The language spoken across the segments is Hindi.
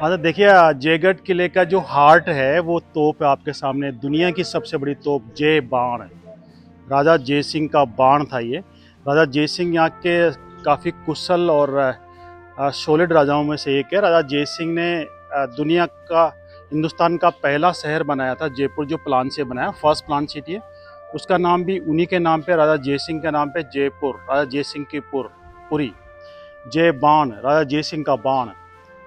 हाँ तो देखिए, जयगढ़ किले का जो हार्ट है वो तोप है आपके सामने। दुनिया की सबसे बड़ी तोप जय बाण है। राजा जय सिंह का बाण था ये। राजा जय सिंह यहाँ के काफ़ी कुशल और शोलिड राजाओं में से एक है। राजा जय सिंह ने दुनिया का, हिंदुस्तान का पहला शहर बनाया था जयपुर, जो प्लान से बनाया, फर्स्ट प्लान सिटी है। उसका नाम भी उन्हीं के नाम पे, राजा जय सिंह के नाम पे, जयपुर, राजा जय सिंह की पुरी। जय बाण, राजा जय सिंह का बाण।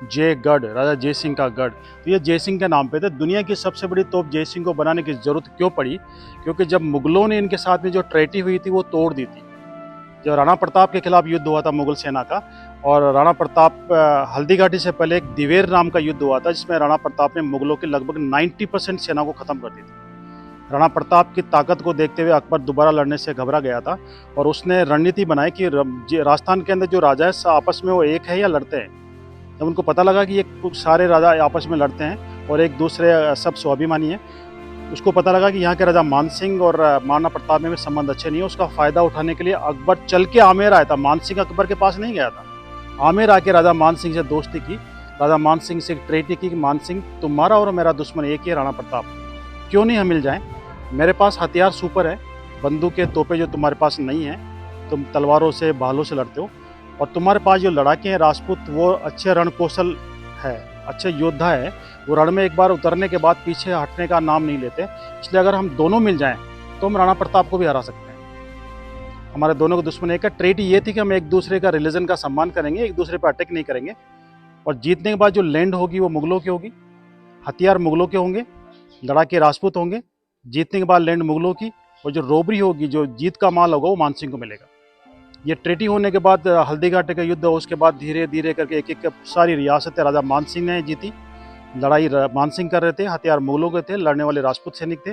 जयगढ़, राजा जय सिंह का गढ़। तो ये जय सिंह के नाम पे थे। दुनिया की सबसे बड़ी तोप जय सिंह को बनाने की जरूरत क्यों पड़ी? क्योंकि जब मुगलों ने इनके साथ में जो ट्रेटी हुई थी वो तोड़ दी थी। जब राणा प्रताप के खिलाफ युद्ध हुआ था मुगल सेना का, और राणा प्रताप, हल्दी घाटी से पहले एक दिवेर नाम का युद्ध हुआ था जिसमें राणा प्रताप ने मुगलों की लगभग 90% सेना को खत्म कर दी थी। राणा प्रताप की ताकत को देखते हुए अकबर दोबारा लड़ने से घबरा गया था, और उसने रणनीति बनाई कि राजस्थान के अंदर जो राजा है आपस में वो एक है या लड़ते हैं। जब उनको पता लगा कि ये कुछ सारे राजा आपस में लड़ते हैं और एक दूसरे सब स्वाभिमानी हैं, उसको पता लगा कि यहाँ के राजा मानसिंह और महाराणा प्रताप में भी संबंध अच्छे नहीं है। उसका फायदा उठाने के लिए अकबर चल के आमेर आया था। मानसिंह अकबर के पास नहीं गया था। आमेर आके राजा मानसिंह से दोस्ती की। राजा मानसिंह से ट्रेटी की कि मानसिंह, तुम्हारा और मेरा दुश्मन एक ही है, राणा प्रताप। क्यों नहीं हम मिल जाएं? मेरे पास हथियार सुपर है, बंदूकें तोपें जो तुम्हारे पास नहीं है। तुम तलवारों से, भालों से लड़ते हो, और तुम्हारे पास जो लड़ाके हैं राजपूत, वो अच्छे रणकौशल है, अच्छे योद्धा है। वो रण में एक बार उतरने के बाद पीछे हटने का नाम नहीं लेते। इसलिए अगर हम दोनों मिल जाएं तो हम राणा प्रताप को भी हरा सकते हैं। हमारे दोनों का दुश्मन एक है। ट्रेटी ये थी कि हम एक दूसरे का रिलीजन का सम्मान करेंगे, एक दूसरे पर अटैक नहीं करेंगे, और जीतने के बाद जो लैंड होगी वो मुगलों की होगी, हथियार मुगलों के होंगे, लड़ाके राजपूत होंगे। जीतने के बाद लैंड मुगलों की, और जो रोबरी होगी, जो जीत का माल होगा, वो मानसिंह को मिलेगा। ये ट्रेटी होने के बाद, हल्दी घाटी का युद्ध, उसके बाद धीरे धीरे करके एक एक सारी रियासतें राजा मानसिंह ने जीती। लड़ाई मानसिंह कर रहे थे, हथियार मुगलों के थे, लड़ने वाले राजपूत सैनिक थे।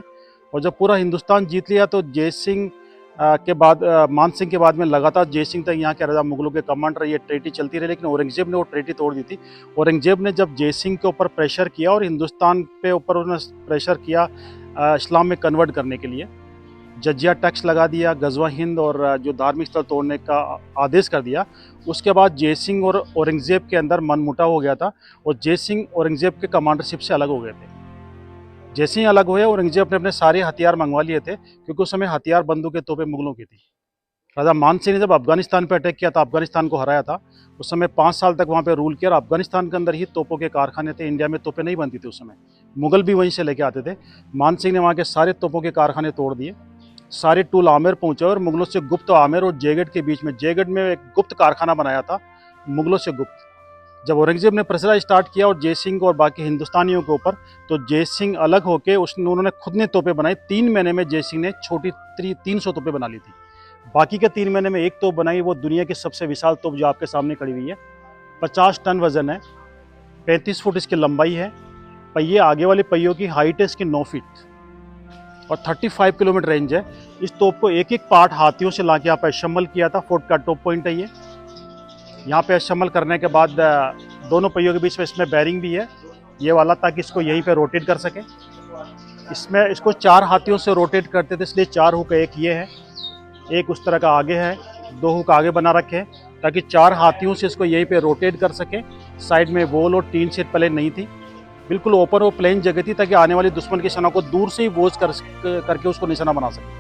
और जब पूरा हिंदुस्तान जीत लिया तो जय सिंह के बाद, मानसिंह के बाद में लगातार जय सिंह तक यहाँ के राजा मुगलों के कमांडर, ये ट्रेटी चलती रही। लेकिन औरंगजेब ने वो ट्रेटी तोड़ दी थी। औरंगजेब ने जब जय सिंह के ऊपर प्रेशर किया और हिंदुस्तान पे ऊपर उन्होंने प्रेशर किया इस्लाम में कन्वर्ट करने के लिए, जजिया टैक्स लगा दिया, गजवा हिंद और जो धार्मिक स्थल तोड़ने का आदेश कर दिया, उसके बाद जय सिंह और औरंगजेब के अंदर मनमुटाव हो गया था, और जय सिंह औरंगजेब के कमांडरशिप से अलग हो गए थे। जय सिंह अलग हुए, औरंगजेब ने अपने सारे हथियार मंगवा लिए थे, क्योंकि उस समय हथियार, बंदूकें, तोपें मुगलों की थी। राजा मान सिंह ने जब अफगानिस्तान पर अटैक किया था, अफगानिस्तान को हराया था, उस समय 5 साल तक वहाँ पे रूल किया, और अफगानिस्तान के अंदर ही तोपों के कारखाने थे। इंडिया में तोपें नहीं बनती थी उस समय, मुगल भी वहीं से लेके आते थे। मान सिंह ने वहाँ के सारे तोपों के कारखाने तोड़ दिए, सारे टूल आमेर पहुंचे, और मुगलों से गुप्त, आमेर और जयगढ़ के बीच में, जयगढ़ में एक गुप्त कारखाना बनाया था मुगलों से गुप्त। जब औरंगजेब ने प्रेशर स्टार्ट किया और जय सिंह और बाकी हिंदुस्तानियों के ऊपर, तो जय सिंह अलग होके उन्होंने खुद ने तोपें बनाई। 3 महीने में जय सिंह ने छोटी 300 तोपें बना ली थी। बाकी के 3 महीने में एक तोप बनाई, वो दुनिया की सबसे विशाल तोप जो आपके सामने खड़ी हुई है। 50 टन वजन है, 35 फुट इसकी लंबाई है, पहिए, आगे वाले पहियों की हाइट है इसकी 9 फीट, और 35 किलोमीटर रेंज है। इस तोप को एक एक पार्ट हाथियों से लाके यहाँ पे असेंबल किया था। फोर्ट का टॉप पॉइंट है ये। यहाँ पे असेंबल करने के बाद दोनों पहियों के बीच में इसमें बैरिंग भी है, ये वाला, ताकि इसको यहीं पे रोटेट कर सके। इसमें इसको 4 हाथियों से रोटेट करते थे, इसलिए 4 हुक, एक ये है, एक उस तरह का आगे है, 2 हुक आगे बना रखे हैं, ताकि 4 हाथियों से इसको यहीं पे रोटेट कर सके। साइड में वॉल और टीन शेड पहले नहीं थी, बिल्कुल ओपन और प्लेन जगह थी, ताकि आने वाली दुश्मन की सेना को दूर से ही वॉच करके उसको निशाना बना सके।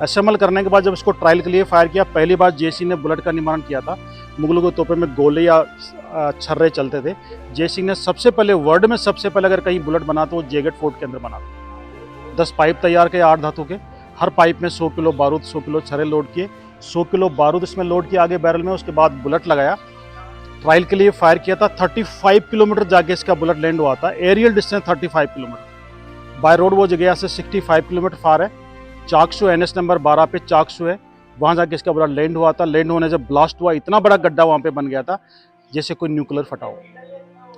असेंबल करने के बाद जब इसको ट्रायल के लिए फायर किया, पहली बार जय सिंह ने बुलेट का निर्माण किया था। मुगलों के तोपे में गोले या छर्रे चलते थे। जय सिंह ने सबसे पहले, वर्ल्ड में सबसे पहले अगर कहीं बुलेट बना तो वो जयगढ़ फोर्ट के अंदर बना था। 10 पाइप तैयार किए, 8 धातु के, हर पाइप में 100 किलो बारूद, 100 किलो छर्रे लोड किए, 100 किलो बारूद इसमें लोड किया आगे बैरल में। उसके बाद बुलेट लगाया, ट्रायल के लिए फायर किया था। 35 किलोमीटर जाके इसका बुलेट लैंड हुआ था। Aerial distance 35 kilometre, by road वो जगह से 65 किलोमीटर फार है। चाकसू NS नंबर 12 पे चाकसू है, वहाँ जाके इसका बुलेट लैंड हुआ था। लैंड होने से ब्लास्ट हुआ, इतना बड़ा गड्ढा वहाँ पे बन गया था जैसे कोई न्यूक्लियर फटा हो।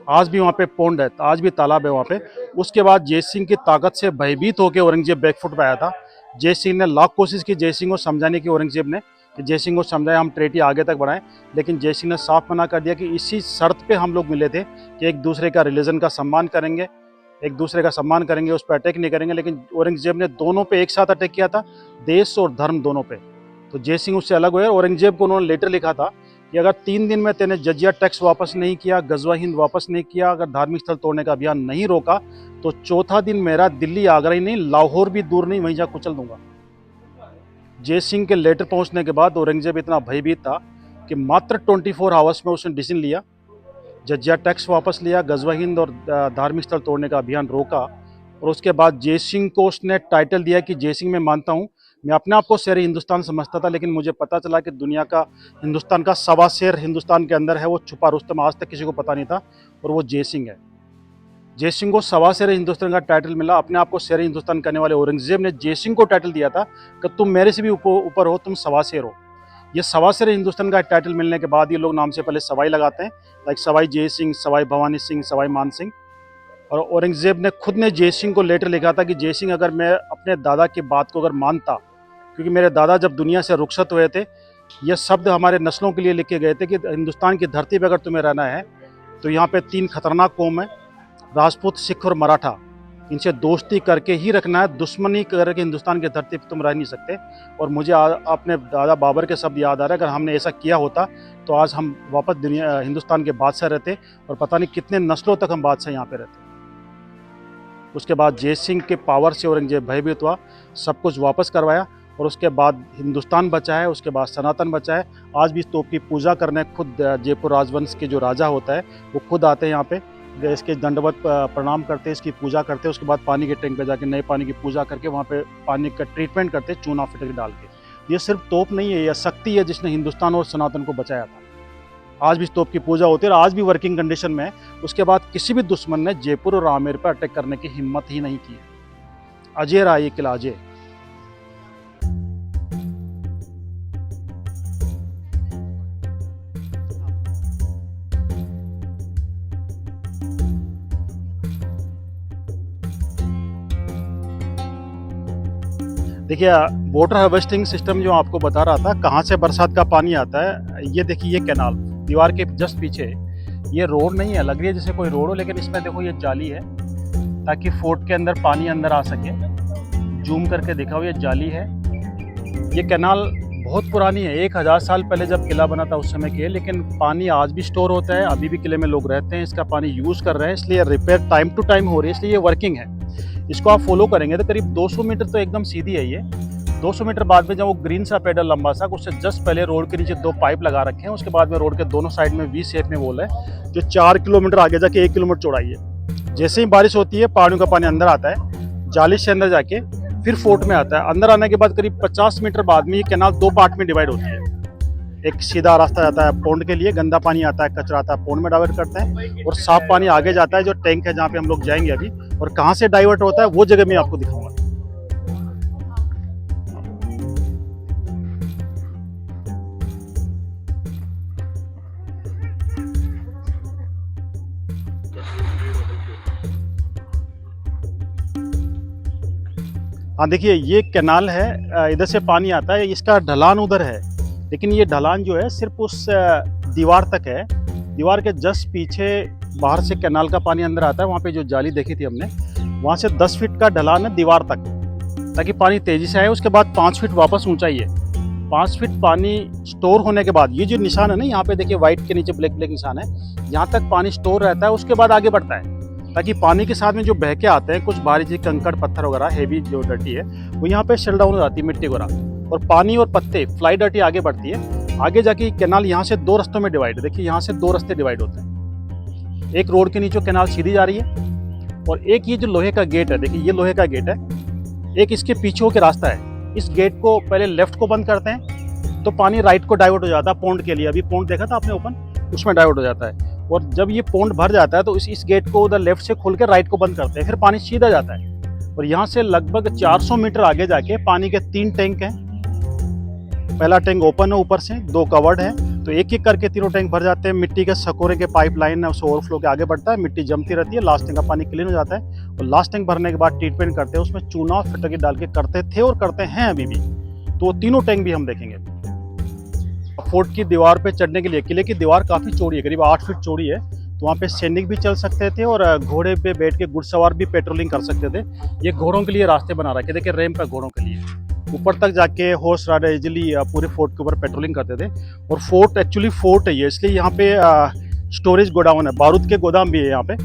आज भी वहाँ पे पोंड है, आज भी तालाब है वहाँ पे। उसके बाद जय सिंह की ताकत से भयभीत होकर औरंगजेब बैकफुट पे आया था। जय सिंह ने लाख कोशिश की जय सिंह को समझाने की, औरंगजेब ने, कि जय सिंह को समझाया हम ट्रेटी आगे तक बढ़ाएं, लेकिन जय सिंह ने साफ मना कर दिया कि इसी शर्त पे हम लोग मिले थे कि एक दूसरे का रिलीजन का सम्मान करेंगे, एक दूसरे का सम्मान करेंगे, उस पर अटैक नहीं करेंगे। लेकिन औरंगजेब ने दोनों पे एक साथ अटैक किया था, देश और धर्म दोनों पे। तो जय सिंह उससे अलग हुए। औरंगजेब को उन्होंने लेटर लिखा था कि अगर 3 दिन में तेने जजिया टैक्स वापस नहीं किया, गजवा हिंद वापस नहीं किया, अगर धार्मिक स्थल तोड़ने का अभियान नहीं रोका, तो चौथा दिन मेरा दिल्ली आगरा ही नहीं लाहौर भी दूर नहीं, वहीं जा कुचल दूंगा। जय सिंह के लेटर पहुंचने के बाद औरंगजेब इतना भयभीत था कि मात्र 24 आवर्स में उसने डिसीजन लिया, जजिया टैक्स वापस लिया, गजवा हिंद और धार्मिक स्थल तोड़ने का अभियान रोका। और उसके बाद जय सिंह को उसने टाइटल दिया कि जय सिंह मैं मानता हूँ, मैं अपने आप को शेर हिंदुस्तान समझता था, लेकिन मुझे पता चला कि दुनिया का हिंदुस्तान का सवा शेर हिंदुस्तान के अंदर है, वो छुपा रुस्तम, आज तक किसी को पता नहीं था, और वो जय सिंह है। जय सिंह को सवा शेर हिंदुस्तान का टाइटल मिला। अपने आप को शेर हिंदुस्तान करने वाले औरंगजेब ने जय सिंह को टाइटल दिया था कि तुम मेरे से भी ऊपर हो, तुम सवा शेर हो। ये सवा शेर हिंदुस्तान का टाइटल मिलने के बाद ये लोग नाम से पहले सवाई लगाते हैं, लाइक सवाई जय सिंह, सवाई भवानी सिंह, सवाई मान सिंह। और औरंगजेब ने खुद ने जय सिंह को लेटर लिखा था कि जय सिंह अगर मैं अपने दादा की बात को अगर मानता, क्योंकि मेरे दादा जब दुनिया से रुखसत हुए थे, ये शब्द हमारे नस्लों के लिए लिखे गए थे कि हिंदुस्तान की धरती पर अगर तुम्हें रहना है तो यहाँ पे 3 खतरनाक कौम है, राजपूत, सिख और मराठा, इनसे दोस्ती करके ही रखना है, दुश्मनी करके हिंदुस्तान की धरती पर तुम रह नहीं सकते। और मुझे अपने दादा बाबर के शब्द याद आ रहा है, अगर हमने ऐसा किया होता तो आज हम वापस दुनिया हिंदुस्तान के बादशाह रहते और पता नहीं कितने नस्लों तक हम बादशाह यहाँ पे रहते। उसके बाद जय सिंह के पावर से औरंगजेब भयभीत हुआ, सब कुछ वापस करवाया, और उसके बाद हिंदुस्तान बचा है, उसके बाद सनातन बचा है। आज भी इस तोप की पूजा करने खुद जयपुर राजवंश के जो राजा होता है वो खुद आते हैं यहाँ पे, इसके दंडवत प्रणाम करते हैं, इसकी पूजा करते हैं। उसके बाद पानी के टैंक पे जाके नए पानी की पूजा करके वहाँ पे पानी का ट्रीटमेंट करते हैं, चूना फिटकरी डाल के। ये सिर्फ तोप नहीं है, यह शक्ति है जिसने हिंदुस्तान और सनातन को बचाया था। आज भी इस तोप की पूजा होती है और आज भी वर्किंग कंडीशन में है। उसके बाद किसी भी दुश्मन ने जयपुर और आमेर पर अटैक करने की हिम्मत ही नहीं की। अजय रहा ये किला, अजय। देखिए, वाटर हार्वेस्टिंग सिस्टम जो आपको बता रहा था, कहाँ से बरसात का पानी आता है, ये देखिए, ये कैनाल दीवार के जस्ट पीछे। ये रोड नहीं है, लग रही है जैसे कोई रोड हो, लेकिन इसमें देखो ये जाली है ताकि फोर्ट के अंदर पानी अंदर आ सके। जूम करके दिखाओ, ये जाली है। ये कैनाल बहुत पुरानी है, 1000 साल पहले जब किला बना था उस समय की है, लेकिन पानी आज भी स्टोर होता है, अभी भी किले में लोग रहते हैं, इसका पानी यूज़ कर रहे हैं, इसलिए रिपेयर टाइम टू टाइम हो रही है, इसलिए ये वर्किंग है। इसको आप फॉलो करेंगे तो करीब 200 मीटर तो एकदम सीधी है ये। 200 मीटर बाद में जब वो ग्रीन सा पेडल लंबा सा, उससे जस्ट पहले रोड के नीचे 2 पाइप लगा रखे हैं। उसके बाद में रोड के दोनों साइड में वी शेप में वॉल है, जो 4 किलोमीटर आगे जाके 1 किलोमीटर चौड़ाई है। जैसे ही बारिश होती है, पहाड़ियों का पानी अंदर आता है, जाली से अंदर जाके फिर फोर्ट में आता है। अंदर आने के बाद करीब 50 मीटर बाद में ये कैनाल 2 पार्ट में डिवाइड होती है। एक सीधा रास्ता जाता है पोंड के लिए, गंदा पानी आता है, कचरा आता है, पोंड में डाइवर्ट करते हैं, और साफ पानी आगे जाता है जो टैंक है जहाँ पे हम लोग जाएंगे अभी। और कहाँ से डाइवर्ट होता है वो जगह मैं आपको दिखाऊंगा। हाँ देखिए, ये कैनाल है, इधर से पानी आता है, इसका ढलान उधर है, लेकिन ये ढलान जो है सिर्फ उस दीवार तक है। दीवार के जस्ट पीछे बाहर से कैनाल का पानी अंदर आता है, वहाँ पे जो जाली देखी थी हमने, वहाँ से 10 फीट का ढलान है दीवार तक, ताकि पानी तेज़ी से आए। उसके बाद 5 फीट वापस ऊंचाई है। 5 फीट पानी स्टोर होने के बाद ये जो निशान है ना, यहाँ पे देखिए वाइट के नीचे ब्लैक ब्लैक निशान है, यहाँ तक पानी स्टोर रहता है। उसके बाद आगे बढ़ता है, ताकि पानी के साथ में जो बह के आते हैं कुछ भारी चीज, कंकड़ पत्थर वगैरह हेवी जो डर्टी है, वो यहाँ पे शेल डाउन हो जाती है, मिट्टी वगैरह, और पानी और पत्ते फ्लाई डर्टी आगे बढ़ती है। आगे जाके कैनाल यहाँ से 2 रास्तों में डिवाइड, देखिए यहाँ से 2 रास्ते डिवाइड होते हैं। एक रोड के नीचे कैनाल सीधी जा रही है, और एक ये जो लोहे का गेट है, देखिए ये लोहे का गेट है, एक इसके पीछे के रास्ता है। इस गेट को पहले लेफ्ट को बंद करते हैं तो पानी राइट को डाइवर्ट हो जाता है पोंड के लिए। अभी पोंड देखा था आपने ओपन, उसमें डाइवर्ट हो जाता है। और जब ये पोंड भर जाता है तो इस गेट को उधर लेफ्ट से खोल के राइट को बंद करते हैं, फिर पानी सीधा जाता है। और यहाँ से लगभग 400 मीटर आगे जाके पानी के 3 टैंक हैं। पहला टैंक ओपन है, ऊपर से 2 कवर्ड है, तो एक एक करके 3 टैंक भर जाते हैं। मिट्टी के सकोरे के पाइप लाइन है, उससे ओवरफ्लो के आगे बढ़ता है, मिट्टी जमती रहती है, लास्ट टैंक का पानी क्लीन हो जाता है। और लास्ट टैंक भरने के बाद ट्रीटमेंट करते हैं, उसमें चूना और फिटकी डाल के करते थे और करते हैं अभी भी। तो वो तीनों टैंक भी हम देखेंगे। फोर्ट की दीवार पे चढ़ने के लिए, किले की दीवार काफ़ी चौड़ी है, करीब 8 फीट चौड़ी है, तो वहाँ पे सैनिक भी चल सकते थे और घोड़े पे बैठ के घुड़सवार भी पेट्रोलिंग कर सकते थे। ये घोड़ों के लिए रास्ते बना रखे, देखिए रैंप है घोड़ों के लिए। ऊपर तक जाके हॉर्स राइडर इजीली पूरे फोर्ट के ऊपर पेट्रोलिंग करते थे। और फोर्ट एक्चुअली फोर्ट है ये, इसलिए यहाँ पे स्टोरेज गोडाउन है, बारूद के गोदाम भी है यहाँ पे।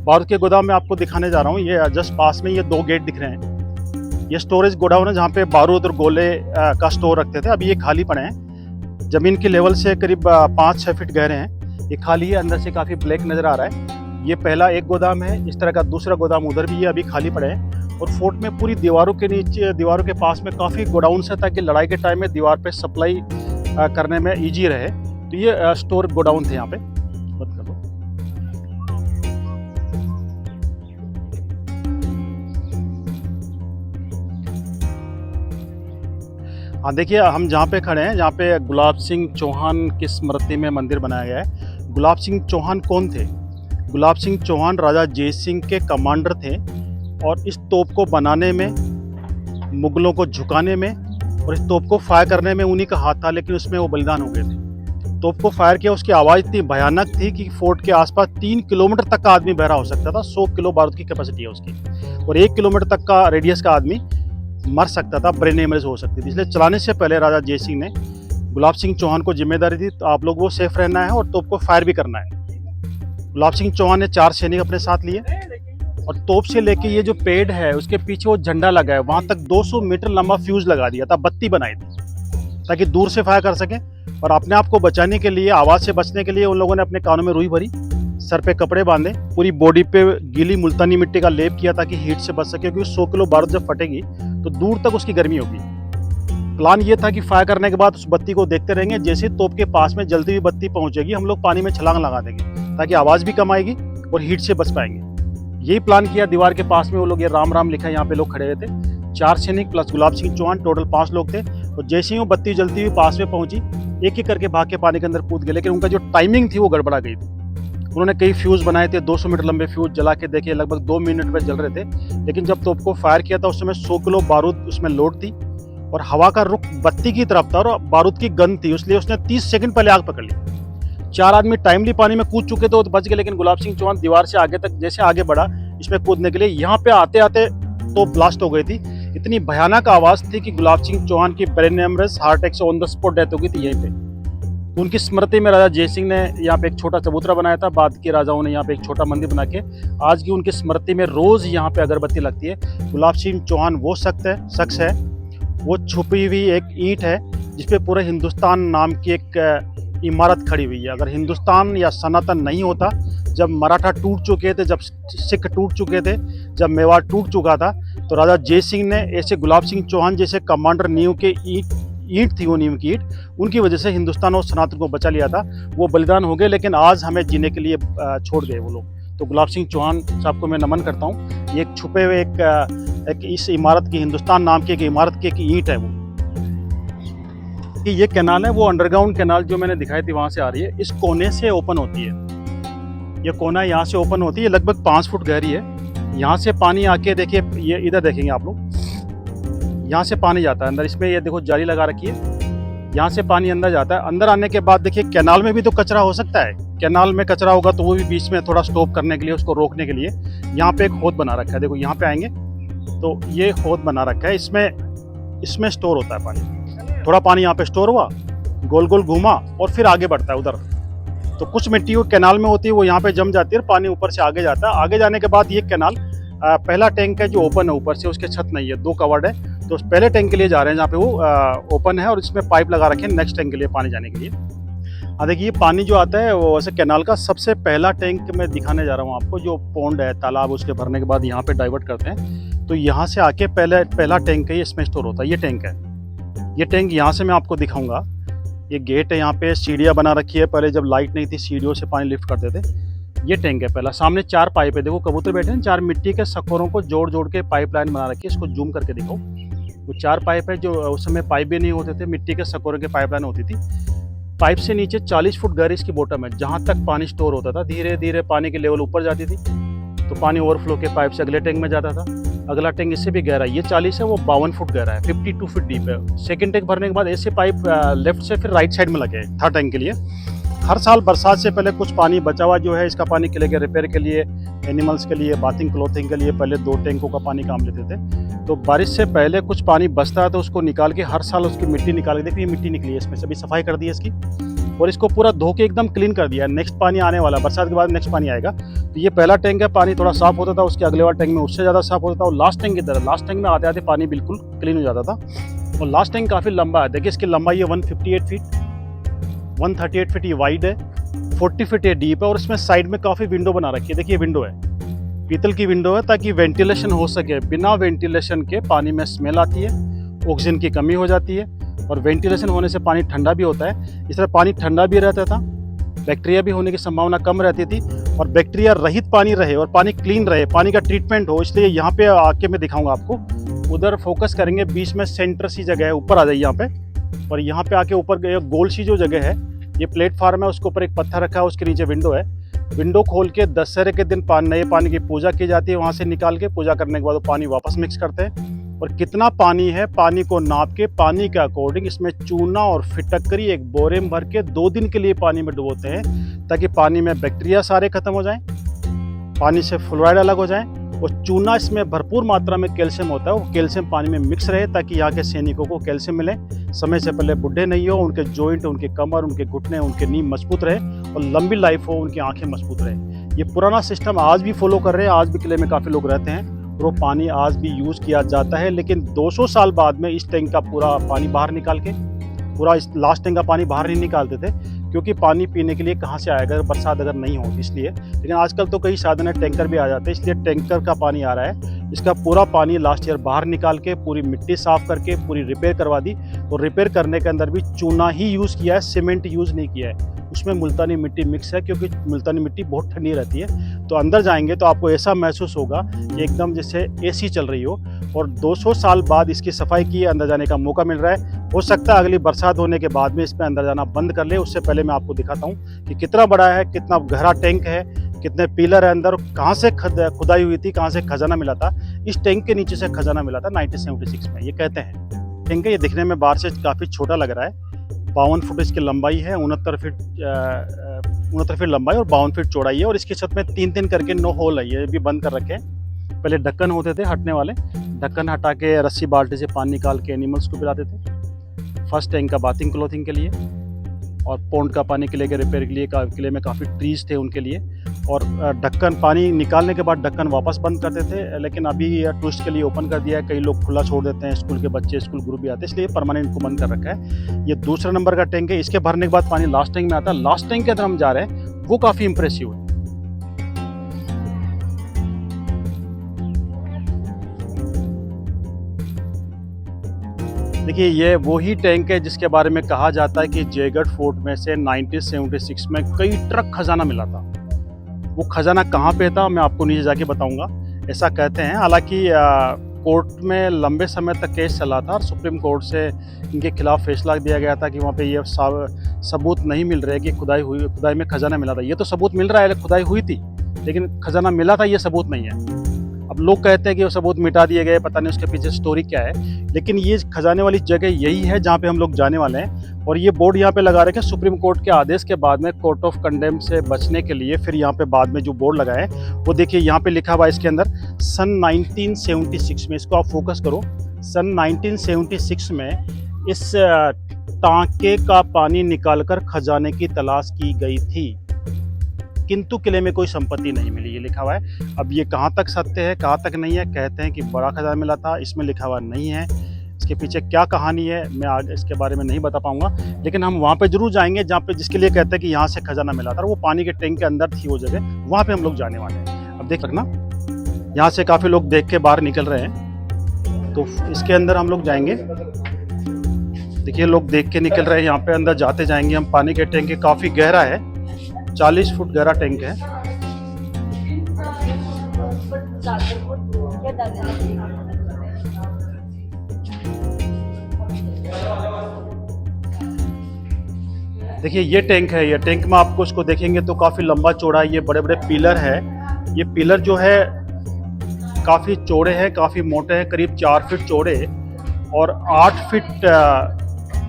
बारूद के गोदाम में आपको दिखाने जा रहा हूँ, ये जस्ट पास में ये 2 गेट दिख रहे हैं। ये स्टोरेज गोडाउन है जहाँ पे बारूद और गोले का स्टोर रखते थे। अभी ये खाली पड़े हैं, ज़मीन की लेवल से करीब 5-6 फीट गहरे हैं। ये खाली है, अंदर से काफ़ी ब्लैक नज़र आ रहा है। ये पहला एक गोदाम है, इस तरह का दूसरा गोदाम उधर भी है, अभी खाली पड़े हैं। और फोर्ट में पूरी दीवारों के नीचे, दीवारों के पास में काफ़ी गोडाउन है, ताकि लड़ाई के टाइम में दीवार पे सप्लाई करने में ईजी रहे। तो ये स्टोर गोडाउन थे यहाँ पे। बंद कर दो। हाँ देखिए, हम जहाँ पे खड़े हैं, जहाँ पे गुलाब सिंह चौहान की स्मृति में मंदिर बनाया गया है। गुलाब सिंह चौहान कौन थे? गुलाब सिंह चौहान राजा जय सिंह के कमांडर थे, और इस तोप को बनाने में, मुगलों को झुकाने में और इस तोप को फायर करने में उन्हीं का हाथ था, लेकिन उसमें वो बलिदान हो गए थे। तोप को फायर किया, उसकी आवाज़ इतनी भयानक थी कि फोर्ट के आसपास 3 किलोमीटर तक का आदमी बहरा हो सकता था। 100 किलो बारूद की कैपेसिटी है उसकी, और 1 किलोमीटर तक का रेडियस का आदमी मर सकता था, ब्रेन हेमरेज हो सकती थी। इसलिए चलाने से पहले राजा जय सिंह ने, गुलाब सिंह चौहान को जिम्मेदारी दी, तो आप लोग वो सेफ रहना है और तोप को फायर भी करना है। गुलाब सिंह चौहान ने 4 सैनिक अपने साथ लिए, और तोप से लेके ये जो पेड़ है उसके पीछे वो झंडा लगा है, वहां तक 200 मीटर लंबा फ्यूज लगा दिया था, बत्ती बनाई थी ताकि दूर से फायर कर सके। और अपने आप को बचाने के लिए, आवाज़ से बचने के लिए, उन लोगों ने अपने कानों में रुई भरी, सर पे कपड़े बांधे, पूरी बॉडी पे गीली मुल्तानी मिट्टी का लेप किया ताकि हीट से बच सके, क्योंकि 100 किलो बारूद जब फटेगी तो दूर तक उसकी गर्मी होगी। प्लान ये था कि फायर करने के बाद उस बत्ती को देखते रहेंगे, जैसे तोप के पास में जलती हुई बत्ती पहुंचेगी हम लोग पानी में छलांग लगा देंगे, ताकि आवाज़ भी कम आएगी और हीट से बच पाएंगे। यही प्लान किया। दीवार के पास में वो लोग, ये राम राम लिखा है, यहाँ पे लोग खड़े हुए थे। 4 सैनिक प्लस गुलाब सिंह चौहान, टोटल 5 लोग थे। और जैसे ही वो बत्ती जलती हुई पास में पहुंची, एक एक करके भाग के पानी के अंदर कूद गए, लेकिन उनका जो टाइमिंग थी वो गड़बड़ा गई थी। उन्होंने कई फ्यूज़ बनाए थे, 200 मीटर लंबे फ्यूज़ जला के देखे, लगभग 2 मिनट में जल रहे थे। लेकिन जब तोप को फायर किया था उस समय 100 किलो बारूद उसमें लोड थी, और हवा का रुख बत्ती की तरफ था और बारूद की गंध थी, इसलिए उसने 30 सेकंड पहले आग पकड़ ली। 4 आदमी टाइमली पानी में कूद चुके थे, तो बच गए, लेकिन गुलाब सिंह चौहान दीवार से आगे तक जैसे आगे बढ़ा इसमें कूदने के लिए, यहाँ पे आते आते तो ब्लास्ट हो गई थी। इतनी भयानक आवाज़ थी कि गुलाब सिंह चौहान की ब्रेन हेमरेज, हार्ट अटैक से ऑन द स्पॉट डेथ हो गई थी यहीं पे। उनकी स्मृति में राजा जय सिंह ने यहाँ पे एक छोटा चबूतरा बनाया था, बाद के राजाओं ने यहाँ पे एक छोटा मंदिर बना के, आज की उनकी स्मृति में रोज़ यहाँ पे अगरबत्ती लगती है। गुलाब सिंह चौहान वो शख्स है, वो छुपी हुई एक ईंट है जिसपे पूरा हिंदुस्तान नाम की एक इमारत खड़ी हुई है। अगर हिंदुस्तान या सनातन नहीं होता, जब मराठा टूट चुके थे, जब सिख टूट चुके थे, जब मेवाड़ टूट चुका था, तो राजा जय सिंह ने ऐसे गुलाब सिंह चौहान जैसे कमांडर नींव के ईंट थी, वो नींव की ईंट, उनकी वजह से हिंदुस्तान और सनातन को बचा लिया था। वो बलिदान हो गए, लेकिन आज हमें जीने के लिए छोड़ गए वो लोग। तो गुलाब सिंह चौहान साहब को मैं नमन करता हूँ। ये एक छुपे हुए एक इस इमारत की, हिंदुस्तान नाम की एक इमारत की एक ईंट है वो। कि ये कैनाल है, वो अंडरग्राउंड कैनाल जो मैंने दिखाई थी वहाँ से आ रही है, इस कोने से ओपन होती है। ये कोना यहाँ से ओपन होती है, लगभग 5 फुट गहरी है। यहाँ से पानी आके, देखिए ये इधर देखेंगे आप लोग, यहाँ से पानी जाता है अंदर, इसमें ये देखो जाली लगा रखी है, यहाँ से पानी अंदर जाता है। अंदर आने के बाद देखिए कैनाल में भी तो कचरा हो सकता है, कैनाल में कचरा होगा तो वो भी बीच में थोड़ा स्टॉप करने के लिए, उसको रोकने के लिए यहाँ पे एक हौद बना रखा है। देखो यहाँ पे आएंगे तो ये हौद बना रखा है, इसमें स्टोर होता है पानी। थोड़ा पानी यहाँ पे स्टोर हुआ, गोल गोल घूमा और फिर आगे बढ़ता है उधर। तो कुछ मिट्टी वो कैनाल में होती है, वो यहाँ पे जम जाती है, पानी ऊपर से आगे जाता है। आगे जाने के बाद ये कैनाल, पहला टैंक है जो ओपन है, ऊपर से उसके छत नहीं है, 2 कवर्ड है, तो पहले टैंक के लिए जा रहे हैं जहाँ पे वो ओपन है, और इसमें पाइप लगा रखे हैं नेक्स्ट टैंक के लिए पानी जाने के लिए। देखिए पानी जो आता है वो वैसे कैनाल का सबसे पहला टैंक मैं दिखाने जा रहा हूँ आपको, जो पौंड है, तालाब, उसके भरने के बाद यहाँ पे डाइवर्ट करते हैं, तो यहाँ से आके पहला टैंक है, इसमें स्टोर होता है। ये टैंक है, ये टैंक यहाँ से मैं आपको दिखाऊंगा। ये गेट है, यहाँ पे सीढ़ियाँ बना रखी है, पहले जब लाइट नहीं थी सीढ़ियों से पानी लिफ्ट करते थे। ये टैंक है पहला। सामने 4 पाइप है, देखो कबूतर बैठे हैं, 4 मिट्टी के सकोरों को जोड़ जोड़ के पाइपलाइन बना रखी है। इसको जूम करके दिखाओ, वो 4 पाइप है, जो उस समय पाइप भी नहीं होते थे, मिट्टी के सकोरों के पाइपलाइन होती थी। पाइप से नीचे 40 फुट गहरी इसकी बॉटम है, जहाँ तक पानी स्टोर होता था। धीरे धीरे पानी की लेवल ऊपर जाती थी, तो पानी ओवरफ्लो के पाइप से अगले टैंक में जाता था। अगला टैंक इससे भी गहरा, ये 40 है, वो 52 फुट गहरा है, 52 फीट डीप है। सेकंड टैंक भरने के बाद ऐसे पाइप लेफ्ट से फिर राइट साइड में लगे थर्ड टैंक के लिए। हर साल बरसात से पहले कुछ पानी बचा हुआ जो है, इसका पानी किले के रिपेयर के लिए, एनिमल्स के लिए, बाथिंग क्लोथिंग के लिए पहले 2 टैंकों का पानी काम लेते थे। तो बारिश से पहले कुछ पानी बचता है तो उसको निकाल के हर साल उसकी मिट्टी निकाल के, देखिए मिट्टी निकली है इसमें से, अभी सफाई कर दी है इसकी और इसको पूरा धो के एकदम क्लीन कर दिया। नेक्स्ट पानी आने वाला, बरसात के बाद नेक्स्ट पानी आएगा। तो ये पहला टैंक है, पानी थोड़ा साफ होता था, उसके अगले वाले टैंक में उससे ज़्यादा साफ होता था और लास्ट टैंक की तरह, लास्ट टैंक में आते आते पानी बिल्कुल क्लीन हो जाता था। और लास्ट टैंक काफ़ी लंबा है, देखिए इसकी लंबाई है 158 फीट, 138 फीट ये वाइड है, 40 फीट ये डीप है और इसमें साइड में काफ़ी विंडो बना रखी है। देखिए विंडो है, पीतल की विंडो है ताकि वेंटिलेशन हो सके। बिना वेंटिलेशन के पानी में स्मेल आती है, ऑक्सीजन की कमी हो जाती है और वेंटिलेशन होने से पानी ठंडा भी होता है। इस तरह पानी ठंडा भी रहता था, बैक्टीरिया भी होने की संभावना कम रहती थी और बैक्टीरिया रहित पानी रहे और पानी क्लीन रहे, पानी का ट्रीटमेंट हो। इसलिए यहाँ पे आके मैं दिखाऊंगा आपको, उधर फोकस करेंगे, बीच में सेंटर सी जगह है, ऊपर आ जाइए यहाँ पे। और यहाँ पे आके ऊपर गोल सी जो जगह है, ये प्लेटफार्म है, उसके ऊपर एक पत्थर रखा है, उसके नीचे विंडो है। विंडो खोल के दशहरे के दिन नए पानी की पूजा की जाती है, वहाँ से निकाल के पूजा करने के बाद वो पानी वापस मिक्स करते हैं। और कितना पानी है, पानी को नाप के पानी के अकॉर्डिंग इसमें चूना और फिटकरी एक बोरे में भर के 2 दिन के लिए पानी में डुबोते हैं ताकि पानी में बैक्टीरिया सारे खत्म हो जाएं, पानी से फ्लोराइड अलग हो जाए। और चूना इसमें भरपूर मात्रा में कैल्शियम होता है, वो कैल्शियम पानी में मिक्स रहे ताकि यहाँ के सैनिकों को कैल्शियम मिले, समय से पहले बुढ़े नहीं हो, उनके जॉइंट, उनके कमर, उनके घुटने, उनके नी मजबूत रहे और लंबी लाइफ हो, उनकी आंखें मजबूत रहे। ये पुराना सिस्टम आज भी फॉलो कर रहे हैं, आज भी किले में काफ़ी लोग रहते हैं और वो पानी आज भी यूज़ किया जाता है। लेकिन 200 साल बाद में इस टैंक का पूरा पानी बाहर निकाल के, पूरा इस लास्ट टैंक का पानी बाहर नहीं निकालते थे क्योंकि पानी पीने के लिए कहाँ से आएगा बरसात अगर नहीं होगी, इसलिए। लेकिन आजकल तो कई साधन है, टैंकर भी आ जाते हैं, इसलिए टैंकर का पानी आ रहा है। इसका पूरा पानी लास्ट ईयर बाहर निकाल के पूरी मिट्टी साफ़ करके पूरी रिपेयर करवा दी और रिपेयर करने के अंदर भी चूना ही यूज़ किया है, सीमेंट यूज़ नहीं किया है। उसमें मुल्तानी मिट्टी मिक्स है क्योंकि मुल्तानी मिट्टी बहुत ठंडी रहती है। तो अंदर जाएंगे तो आपको ऐसा महसूस होगा कि एकदम जैसे एसी चल रही हो। और 200 साल बाद इसकी सफाई की, अंदर जाने का मौका मिल रहा है। हो सकता है अगली बरसात होने के बाद में इसमें अंदर जाना बंद कर ले, उससे पहले मैं आपको दिखाता हूँ कि कितना बड़ा है, कितना गहरा टैंक है, कितने पिलर है अंदर, कहाँ से खुदाई हुई थी, कहाँ से खजाना मिला था। इस टैंक के नीचे से खजाना मिला था 1976 में, ये कहते हैं। टैंक ये दिखने में बाहर से काफ़ी छोटा लग रहा है, 52 फुट इसकी लंबाई है, 69 फीट लंबाई और 52 फीट चौड़ाई है। और इसकी छत में 3-3 करके 9 होल है, ये भी बंद कर रखे हैं। पहले ढक्कन होते थे हटने वाले, ढक्कन हटा के रस्सी बाल्टी से पानी निकाल के एनिमल्स को पिलाते थे। फर्स्ट टैंक का बाथिंग क्लोथिंग के लिए और पौंड का पानी किले के रिपेयर के लिए, किले में काफ़ी ट्रीज थे उनके लिए। और ढक्कन पानी निकालने के बाद ढक्कन वापस बंद करते थे, लेकिन अभी टूरिस्ट के लिए ओपन कर दिया है। कई लोग खुला छोड़ देते हैं, स्कूल के बच्चे, स्कूल ग्रुप भी आते हैं, इसलिए परमानेंट को बंद कर रखा है। ये दूसरा नंबर का टैंक है, इसके भरने के बाद पानी लास्ट टैंक में आता है। लास्ट टैंक के अंदर हम जा रहे हैं, वो काफ़ी इंप्रेसिव है। देखिए ये वही टैंक है जिसके बारे में कहा जाता है कि जयगढ़ फोर्ट में से 1976 में कई ट्रक खजाना मिला था। वो खजाना कहाँ पे था मैं आपको नीचे जाके बताऊंगा, ऐसा कहते हैं। हालांकि कोर्ट में लंबे समय तक केस चला था और सुप्रीम कोर्ट से इनके खिलाफ फैसला दिया गया था कि वहाँ पे ये सबूत नहीं मिल रहे कि खुदाई में खजाना मिला था। ये तो सबूत मिल रहा है, खुदाई हुई थी, लेकिन खजाना मिला था ये सबूत नहीं है। अब लोग कहते हैं कि वो सबूत मिटा दिए गए, पता नहीं उसके पीछे स्टोरी क्या है। लेकिन ये खजाने वाली जगह यही है जहाँ पे हम लोग जाने वाले हैं। और ये बोर्ड यहाँ पे लगा रखे सुप्रीम कोर्ट के आदेश के बाद में कोर्ट ऑफ कंडेम से बचने के लिए। फिर यहाँ पे बाद में जो बोर्ड लगा है वो देखिए यहाँ पे लिखा हुआ है इसके अंदर सन 1976 में, इसको आप फोकस करो, सन 1976 में इस टांके का पानी निकालकर खजाने की तलाश की गई थी, किंतु किले में कोई संपत्ति नहीं मिली, ये लिखा हुआ है। अब ये कहाँ तक सत्य है कहाँ तक नहीं है, कहते हैं कि बड़ा खजाना मिला था, इसमें लिखा हुआ नहीं है। इसके पीछे क्या कहानी है मैं आज इसके बारे में नहीं बता पाऊंगा, लेकिन हम वहाँ पे जरूर जाएंगे जहाँ पे जिसके लिए कहते हैं कि यहाँ से खजाना मिला था। वो पानी के टैंक के अंदर थी वो जगह, वहाँ पे हम लोग जाने वाले हैं। अब देख रखना, यहाँ से काफ़ी लोग देख के बाहर निकल रहे हैं, तो इसके अंदर हम लोग जाएंगे। देखिए लोग देख के निकल रहे हैं, यहाँ पे अंदर जाते जाएंगे हम। पानी के टैंक काफ़ी गहरा है, 40 फुट गहरा टैंक है। देखिए ये टैंक है, ये टैंक में आपको इसको देखेंगे तो काफ़ी लंबा चौड़ा है। ये बड़े बड़े पिलर है, ये पिलर जो है काफ़ी चौड़े हैं, काफ़ी मोटे हैं, करीब 4 फीट चौड़े और 8 फीट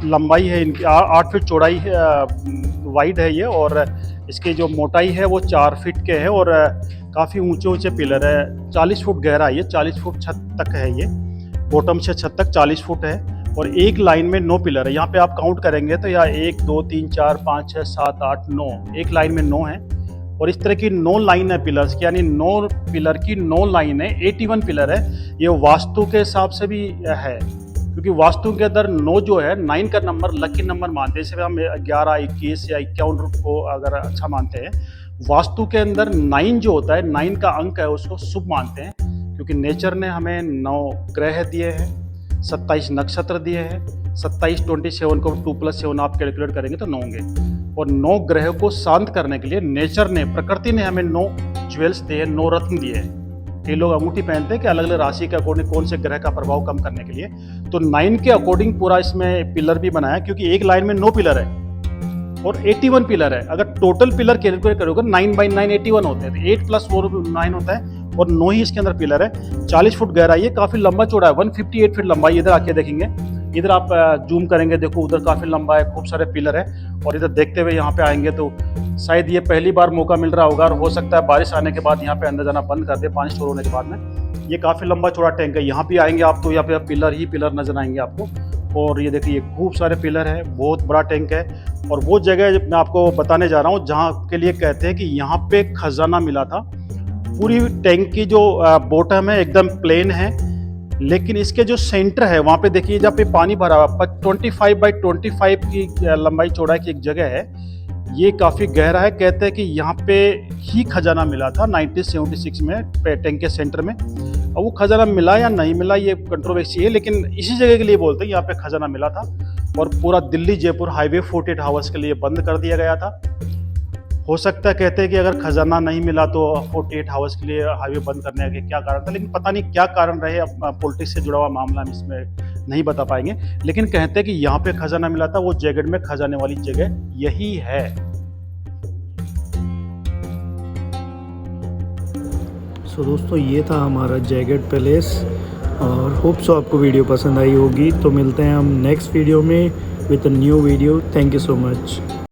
लंबाई है इनकी, 8 फीट चौड़ाई वाइड है ये। और इसकी जो मोटाई है वो 4 फीट के है और काफ़ी ऊंचे ऊंचे पिलर है। 40 फुट गहरा है ये, 40 फुट छत तक है ये। बॉटम से छत तक 40 फुट है और एक लाइन में 9 पिलर है। यहाँ पे आप काउंट करेंगे तो यहाँ 1 2 3 4 5 6 7 8 9, एक लाइन में 9 है और इस तरह की 9 लाइन है पिलर्स की, यानी 9 पिलर की 9 लाइन है, 81 पिलर है। ये वास्तु के हिसाब से भी है, क्योंकि वास्तु के अंदर 9 जो है 9 का नंबर लकी नंबर मानते हैं। जैसे हम 11 21 या 51 को अगर अच्छा मानते हैं, वास्तु के अंदर 9 जो होता है, 9 का अंक है, उसको शुभ मानते हैं, क्योंकि नेचर ने हमें 9 ग्रह दिए हैं, 27 नक्षत्र दिए हैं। 27 27 को 2+7 आप कैलकुलेट करेंगे तो 9 होंगे और 9 ग्रह को शांत करने के लिए नेचर ने, प्रकृति ने हमें 9 ज्वेल्स दिए, 9 रत्न दिए हैं। कई लोग अंगूठी पहनते हैं कि अलग अलग राशि के अकॉर्डिंग कौन से ग्रह का प्रभाव कम करने के लिए, तो 9 के अकॉर्डिंग पूरा इसमें पिलर भी बनाया, क्योंकि एक लाइन में 9 पिलर है और 81 पिलर है। अगर टोटल पिलर कैलकुलेट करोगे 9 बाई 9 81 होते हैं, तो 8 + 4 9 होता है और 9 ही इसके अंदर पिलर है। 40 फुट गहराई है, काफी लंबा चौड़ा है, 158 फीट लंबाई। इधर आके देखेंगे, इधर आप जूम करेंगे, देखो उधर काफी लंबा है, खूब सारे पिलर है। और इधर देखते हुए यहाँ पे आएंगे तो शायद ये पहली बार मौका मिल रहा होगा और हो सकता है बारिश आने के बाद यहाँ पे अंदर जाना बंद कर दे, पानी स्टोर होने के बाद में। ये काफी लंबा चौड़ा टैंक है। यहाँ पे आएंगे आप तो यहाँ पे पिलर ही पिलर नजर आएंगे आपको। और ये देखिए खूब सारे पिलर है, बहुत बड़ा टैंक है। और वो जगह मैं आपको बताने जा रहा हूँ जहाँ के लिए कहते हैं कि यहाँ पे खजाना मिला था। पूरी टैंक की जो बॉटम है एकदम प्लेन है, लेकिन इसके जो सेंटर है वहाँ पे देखिए जहाँ पे पानी भरा हुआ 25 बाई 25 की लंबाई चौड़ाई की एक जगह है। ये काफ़ी गहरा है। कहते हैं कि यहाँ पे ही खजाना मिला था 1976 में टैंक के सेंटर में। अब वो खजाना मिला या नहीं मिला ये कंट्रोवर्सी है, लेकिन इसी जगह के लिए बोलते हैं यहाँ पे खजाना मिला था। और पूरा दिल्ली जयपुर हाईवे 48 आवर्स के लिए बंद कर दिया गया था। हो सकता है, कहते हैं कि अगर खजाना नहीं मिला तो 48 आवर्स के लिए हाईवे बंद करने के क्या कारण था, लेकिन पता नहीं क्या कारण रहे। अब पॉलिटिक्स से जुड़ा हुआ मामला हम इसमें नहीं बता पाएंगे, लेकिन कहते हैं कि यहाँ पे खजाना मिला था। वो जयगढ़ में खजाने वाली जगह यही है। सो दोस्तों, ये था हमारा जयगढ़ पैलेस और होप सो आपको वीडियो पसंद आई होगी। तो मिलते हैं हम नेक्स्ट वीडियो में with a new video. Thank you so much.